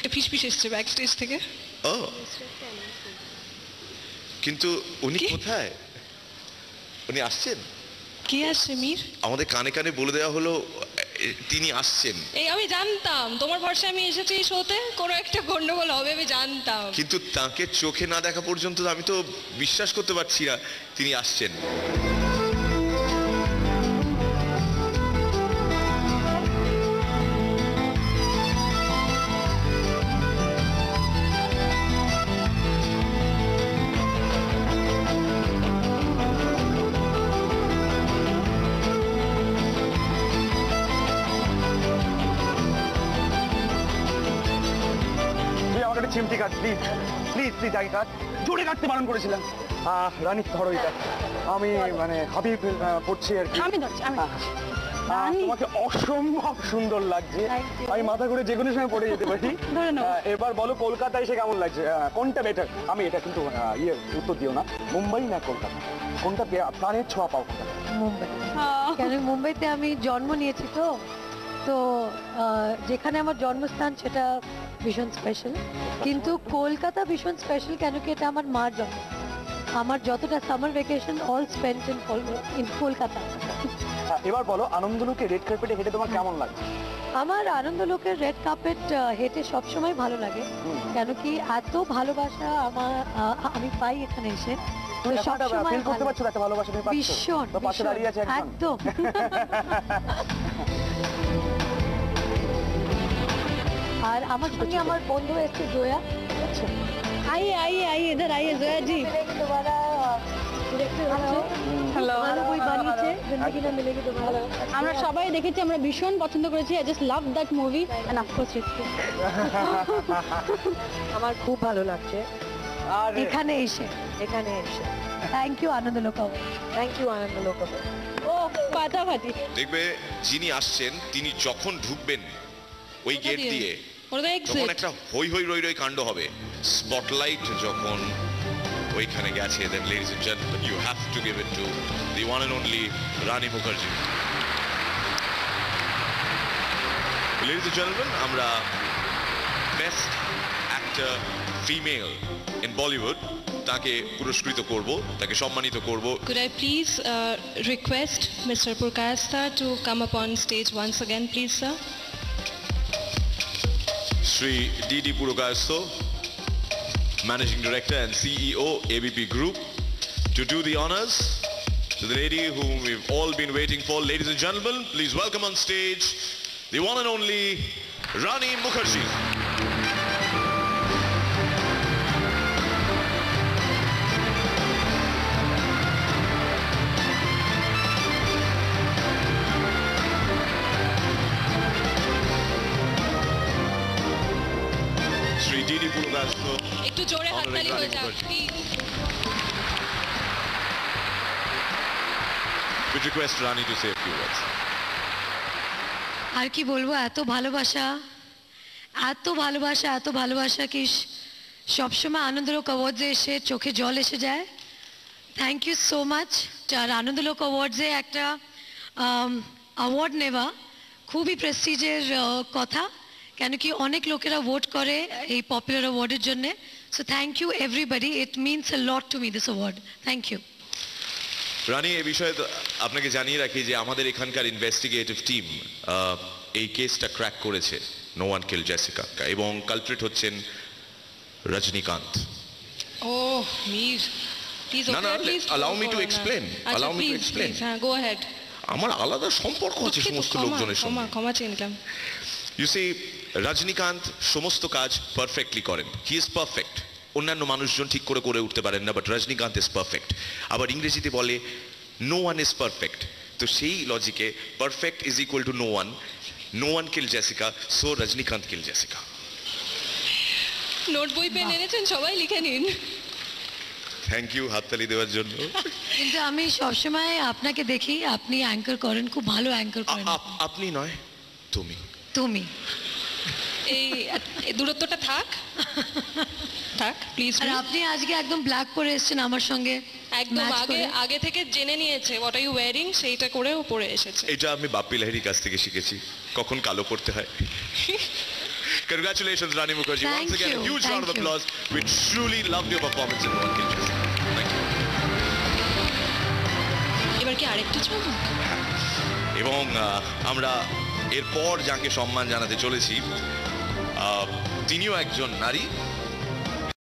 একটা ফিসফিস এসছে ব্যাক স্টেজ থেকে। ও কিন্তু উনি কোথায়? উনি আসছেন? কে আসছে মীর? আমাদের কানে কানে বলে দেওয়া হলো তিনি আসছেন। এই আমি জানতাম তোমার ভরসায় আমি এসেছি এই শোতে, কোনো একটা গন্ডগোল হবে আমি জানতাম। কিন্তু তাকে চোখে না দেখা পর্যন্ত আমি তো বিশ্বাস করতে পারছি না তিনি আসছেন। চিমটি কাট প্লিজ, প্লিজ প্লিজ আগে কাট। জোরে কাটতে বারণ করেছিলাম। রানী ধরো এটা, আমি মানে হাবিব পড়ছি আর কি। আমি ধরছি, আমি তোমাকে অসম্ভব সুন্দর লাগছে, আমি মাথা করে যে কোনো সময় পড়ে যেতে পারি। এবার বলো কলকাতায় এসে কেমন লাগছে, কোনটা বেটার? আমি এটা কিন্তু উত্তর দিও না, মুম্বাই না কলকাতা, কোনটা প্রাণের ছোঁয়া পাও? মুম্বাই, কেন মুম্বাইতে আমি জন্ম নিয়েছি, তো যেখানে আমার জন্মস্থান সেটা ভীষণ স্পেশাল। কিন্তু কলকাতা ভীষণ স্পেশাল কেন কি এটা আমার মার জন্ম। আমার যতটা summer vacation all spent in Kolkata. এবার বলো আনন্দলোকে রেড কার্পেটে হেঁটে তোমার কেমন লাগে? আমার আনন্দলোকের রেড কার্পেট হেঁটে সবসময় ভালো লাগে, কেন কি এত ভালোবাসা আমি পাই এখানে এসে। ভীষণ একদম। আর আমার সঙ্গে আমার বন্ধু এসছে জয়া। আইয়ে আইয়ে আইয়ে इधर आइए जोया जी। तुम्हारा হ্যালো, ভালো বই বানিয়েছে জিন্দেগি না মিলেগি তোমারা। আমরা সবাই দেখেছি, আমরা ভীষণ পছন্দ করেছি। I just love that movie and of course আমার খুব ভালো লাগছে আর এখানে এসে thank you Anandalok, thank you Anandalok. ও ফাটাফাটি। দেখবে যিনি আসছেন তিনি যখন ঢুকবেন ওই গেট দিয়ে তখন একটা হই হই রই রই কাণ্ড হবে। স্পটলাইট যখন ওইখানে গেছে, then ladies and gentlemen you have to give it to the one and only Rani Mukherjee. Ladies and gentlemen, আমরা best actor female in Bollywood তাকে পুরস্কৃত করব, তাকে সম্মানিত করব। Could I please request Mr. Purkayastha to come up on stage once again, please, sir? Shri D.D. Purkayastha, Managing Director and CEO, ABP Group, to do the honors to the lady whom we've all been waiting for. Ladies and gentlemen, please welcome on stage the one and only Rani Mukherjee. Shri D.D. Purkayastha, একটু জোরে হাততালি হয়ে যাক please. would request Rani to say a few words. আর কি বলবো, এত ভালোবাসা এত ভালোবাসা এত ভালোবাসা কি সবসময় আনন্দলোক অ্যাওয়ার্ডসে এসে চোখে জল এসে যায়। Thank you so much. আর আনন্দলোক অ্যাওয়ার্ডসে একটা অ্যাওয়ার্ড নেওয়া খুবই প্রেস্টিজের কথা, কেন কি অনেক লোকেরা ভোট করে এই পপুলার অ্যাওয়ার্ডের জন্য। So thank you everybody, it means a lot to me this award. Thank you. Rani, এ বিষয়ে আপনাকে জানিয়ে রাখি যে আমাদের এখানকার ইনভেস্টিগেটিভ টিম এই কেসটা ক্র্যাক করেছে, নো ওয়ান কিল জেসিকা, এবং কালপ্রিট হচ্ছেন রজনীকান্ত। ও মীর প্লিজ, না না, allow me to explain, allow me to explain. হ্যাঁ, গো অ্যাহেড। আমার আলাদা সম্পর্ক আছে সমস্ত লোকজনের সঙ্গে। ক্ষমা চেয়ে নিলাম। ইউ সি, রজনীকান্ত সমস্ত কাজ পারফেক্টলি করেন, হি ইজ পারফেক্ট। অন্যান্য মানুষজন ঠিক করে করে উঠতে পারেন না, বাট রজনীকান্ত ইজ পারফেক্ট। আবার ইংরেজিতে বলে নো ওয়ান ইজ পারফেক্ট, তো সেই লজিকে perfect is equal to no one, no one kill Jessica, so Rajinikanth kill Jessica. Note বই পেন এনেছেন, সবাই লিখে নিন। থ্যাংক ইউ হাততালি দেওয়ার জন্য। কিন্তু আমি সবসময় আপনাকে দেখি, আপনি অ্যাঙ্কর করেন, খুব ভালো অ্যাঙ্কর করেন। আপনি নয়, তুমি তুমি এই দূরত্বটা থাক থাক প্লিজ। আর আপনি আজকে একদম ব্ল্যাক পরে এসেছেন আমার সঙ্গে, একদম আগে থেকে জেনে নিয়েছে হোয়াট আর ইউ ওয়্যারিং, সেইটা করেও পরে এসেছে। এটা আমি বাপ্পি লাহিড়ির কাছ থেকে শিখেছি কখন কালো পড়তে হয়। Congratulations, Rani Mukherjee. Thank Once again, a you, huge thank round of you. applause. We truly loved your performance in One Kill Just. Thank you. এবার কি আরেকটা চলব? এবং আমরা এরপর যাকে সম্মান জানাতে চলেছি তিনিও একজন নারী